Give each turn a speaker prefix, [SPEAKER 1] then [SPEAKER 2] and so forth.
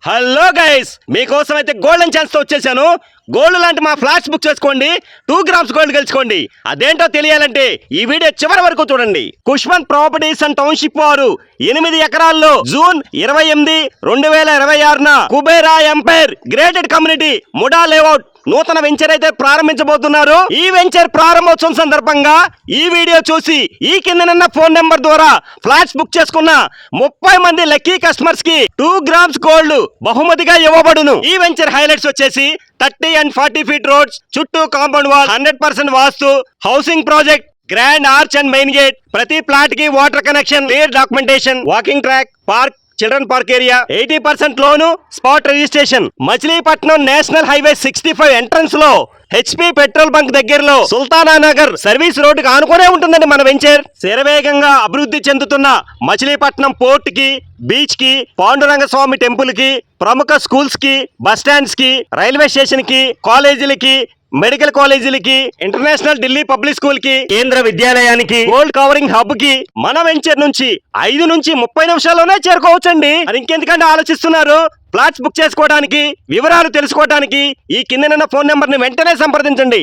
[SPEAKER 1] Hello guys, మీకోసం అయితే golden chance తో వచ్చేసాను. గోల్డ్ లాంటి మా ఫ్లాట్స్ బుక్ చేసుకోండి, 2 గ్రామ్స్ గోల్డ్ గెలుచుకోండి. అదేంటో తెలియాలంటే ఈ వీడియో చివరి వరకు చూడండి. కుష్మంత్ ప్రాపర్టీస్ అండ్ టౌన్షిప్ వారు 8 ఎకరాల్లో June 28, 2026 Kubera empire gated community ముడా లేఅవుట్ నూతన వెంచర్ అయితే ప్రారంభించబోతున్నారు. ఈ వెంచర్ ప్రారంభోత్సవం సందర్భంగా ఈ వీడియో చూసి ఈ కిందనున్న ఫోన్ నెంబర్ ద్వారా ఫ్లాట్స్ బుక్ చేసుకున్న 30 మంది లక్కీ కస్టమర్స్ కి 2 గ్రామ్స్ గోల్డ్ బహుమతిగా ఇవ్వబడును. ఈ వెంచర్ హైలైట్స్ వచ్చేసి 30 and 40 ఫీట్ రోడ్స్, చుట్టూ compound wall, 100% vastu, housing project, grand arch and main gate, ప్రతి ప్లాట్ కి water connection, clear documentation, walking track, park, children park area, 80% loan, spot registration. Machilipatnam national highway 65 entrance లో HP petrol bunk దగ్గరలో Sultana Nagar service రోడ్డుకి ఆనుకునే ఉంటుందండి మన venture. శరవేగంగా అభివృద్ధి చెందుతున్న మచిలీపట్నం పోర్ట్ కి, బీచ్ కి, పాండురంగ స్వామి టెంపుల్ కి, ప్రముఖ స్కూల్స్ కి, బస్ స్టాండ్స్ కి, రైల్వే స్టేషన్ కి, కాలేజీలకి, మెడికల్ కాలేజీలకి, ఇంటర్నేషనల్ ఢిల్లీ పబ్లిక్ స్కూల్ కి, కేంద్ర విద్యాలయానికి, గోల్డ్ కవరింగ్ హబ్ కి మన వెంచర్ నుంచి 5 నుంచి 30 నిమిషాల్లోనే చేరుకోవచ్చండి. మరి ఇంకెందుకంటే ఆలోచిస్తున్నారు? ఫ్లాట్స్ బుక్ చేసుకోవడానికి, వివరాలు తెలుసుకోవడానికి ఈ కిందనున్న ఫోన్ నెంబర్ ని వెంటనే సంప్రదించండి.